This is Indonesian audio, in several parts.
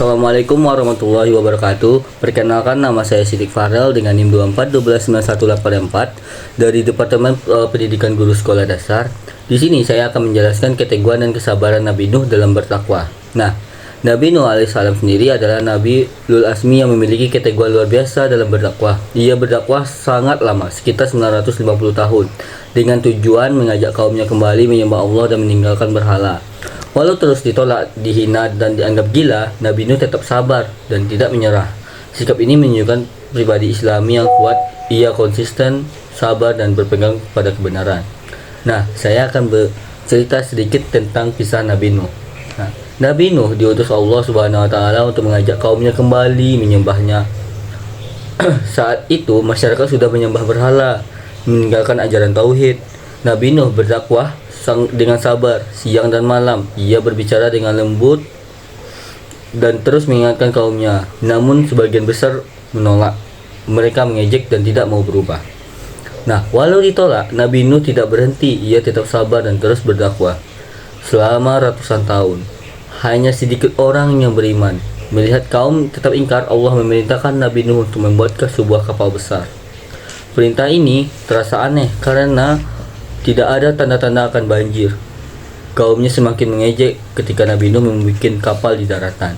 Assalamualaikum warahmatullahi wabarakatuh. Perkenalkan, nama saya Sidik Farel dengan NIM 24129184 dari Departemen Pendidikan Guru Sekolah Dasar. Di sini saya akan menjelaskan keteguhan dan kesabaran Nabi Nuh dalam bertakwa. Nah, Nabi Nuh alaihissalam sendiri adalah Nabi Ulul Azmi yang memiliki keteguhan luar biasa dalam berdakwah. Ia berdakwah sangat lama, sekitar 950 tahun, dengan tujuan mengajak kaumnya kembali menyembah Allah dan meninggalkan berhala. Walau terus ditolak, dihina, dan dianggap gila, Nabi Nuh tetap sabar dan tidak menyerah. Sikap ini menunjukkan pribadi Islami yang kuat. Ia konsisten, sabar, dan berpegang pada kebenaran. Nah, saya akan bercerita sedikit tentang kisah Nabi Nuh. Nah, Nabi Nuh diutus Allah Subhanahu wa Ta'ala untuk mengajak kaumnya kembali menyembahnya. Saat itu masyarakat sudah menyembah berhala, meninggalkan ajaran tauhid. Nabi Nuh berdakwah dengan sabar siang dan malam. Ia berbicara dengan lembut dan terus mengingatkan kaumnya. Namun sebagian besar menolak. Mereka mengejek dan tidak mau berubah. Nah, walau ditolak, Nabi Nuh tidak berhenti. Ia tetap sabar dan terus berdakwah selama ratusan tahun. Hanya sedikit orang yang beriman. Melihat kaum tetap ingkar, Allah memerintahkan Nabi Nuh untuk membuat sebuah kapal besar. Perintah ini terasa aneh karena tidak ada tanda-tanda akan banjir. Kaumnya semakin mengejek ketika Nabi Nuh membuat kapal di daratan.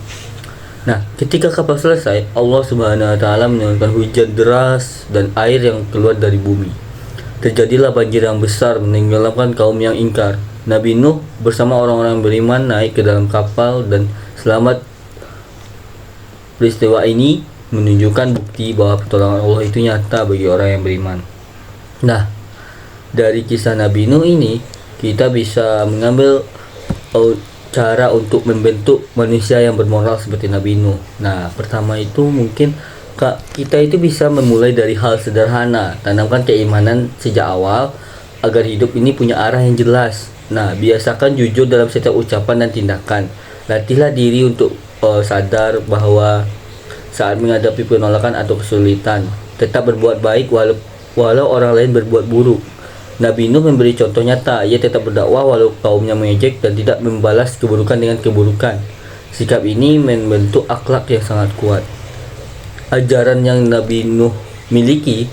Nah, ketika kapal selesai, Allah Subhanahu wa Ta'ala menurunkan hujan deras dan air yang keluar dari bumi. Terjadilah banjir yang besar menenggelamkan kaum yang ingkar. Nabi Nuh bersama orang-orang beriman naik ke dalam kapal dan selamat. Peristiwa ini menunjukkan bukti bahwa pertolongan Allah itu nyata bagi orang yang beriman. Nah, dari kisah Nabi Nuh ini kita bisa mengambil cara untuk membentuk manusia yang bermoral seperti Nabi Nuh. Nah, pertama itu mungkin kita itu bisa memulai dari hal sederhana. Tanamkan keimanan sejak awal agar hidup ini punya arah yang jelas. Nah, biasakan jujur dalam setiap ucapan dan tindakan. Latihlah diri untuk sadar bahwa saat menghadapi penolakan atau kesulitan, tetap berbuat baik walau orang lain berbuat buruk. Nabi Nuh memberi contoh nyata. Ia tetap berdakwah walau kaumnya mengejek dan tidak membalas keburukan dengan keburukan. Sikap ini membentuk akhlak yang sangat kuat. Ajaran yang Nabi Nuh memiliki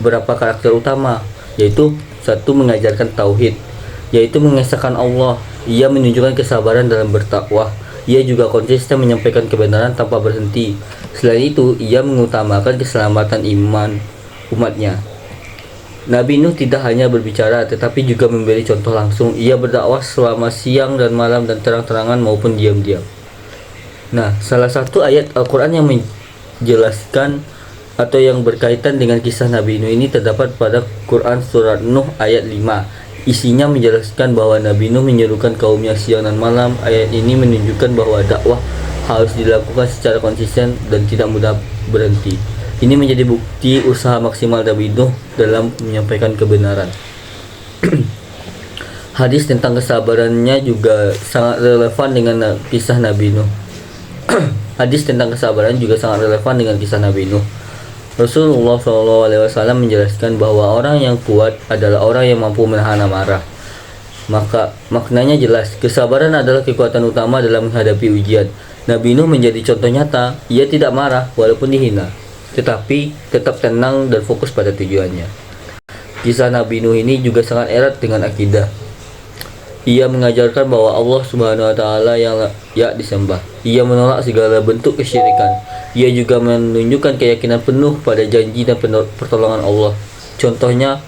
beberapa karakter utama, yaitu satu, mengajarkan tauhid, yaitu mengesahkan Allah. Ia menunjukkan kesabaran dalam berdakwah. Ia juga konsisten menyampaikan kebenaran tanpa berhenti. Selain itu, ia mengutamakan keselamatan iman umatnya. Nabi Nuh tidak hanya berbicara tetapi juga memberi contoh langsung. Ia berdakwah selama siang dan malam dan terang-terangan maupun diam-diam. Nah, salah satu ayat Al-Quran yang menjelaskan atau yang berkaitan dengan kisah Nabi Nuh ini terdapat pada Quran Surat Nuh ayat 5. Isinya menjelaskan bahwa Nabi Nuh menyerukan kaumnya siang dan malam. Ayat ini menunjukkan bahwa dakwah harus dilakukan secara konsisten dan tidak mudah berhenti. Ini menjadi bukti usaha maksimal Nabi Nuh dalam menyampaikan kebenaran. Hadis tentang kesabarannya juga sangat relevan dengan kisah Nabi Nuh. Hadis tentang kesabaran juga sangat relevan dengan kisah Nabi Nuh. Rasulullah SAW menjelaskan bahwa orang yang kuat adalah orang yang mampu menahan amarah. Maka maknanya jelas, kesabaran adalah kekuatan utama dalam menghadapi ujian. Nabi Nuh menjadi contoh nyata. Ia tidak marah walaupun dihina, tetapi tetap tenang dan fokus pada tujuannya. Kisah Nabi Nuh ini juga sangat erat dengan akidah. Ia mengajarkan bahwa Allah Subhanahu wa Ta'ala yang layak disembah. Ia menolak segala bentuk kesyirikan. Ia juga menunjukkan keyakinan penuh pada janji dan pertolongan Allah. Contohnya,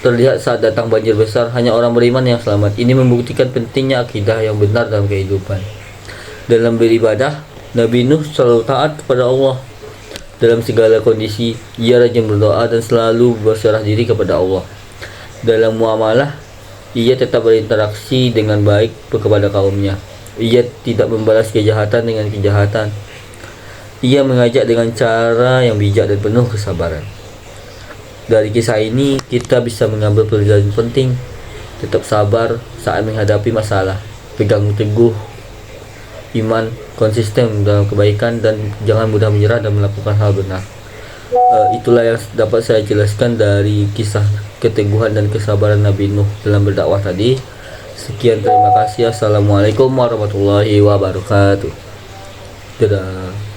terlihat saat datang banjir besar, hanya orang beriman yang selamat. Ini membuktikan pentingnya akidah yang benar dalam kehidupan. Dalam beribadah, Nabi Nuh selalu taat kepada Allah. Dalam segala kondisi, ia rajin berdoa dan selalu berserah diri kepada Allah. Dalam muamalah, ia tetap berinteraksi dengan baik kepada kaumnya. Ia tidak membalas kejahatan dengan kejahatan. Ia mengajak dengan cara yang bijak dan penuh kesabaran. Dari kisah ini, kita bisa mengambil pelajaran penting. Tetap sabar saat menghadapi masalah. Pegang teguh iman, konsisten dalam kebaikan, dan jangan mudah menyerah dan melakukan hal benar. Itulah yang dapat saya jelaskan dari kisah keteguhan dan kesabaran Nabi Nuh dalam berdakwah tadi. Sekian, terima kasih. Assalamualaikum warahmatullahi wabarakatuh. Dadah.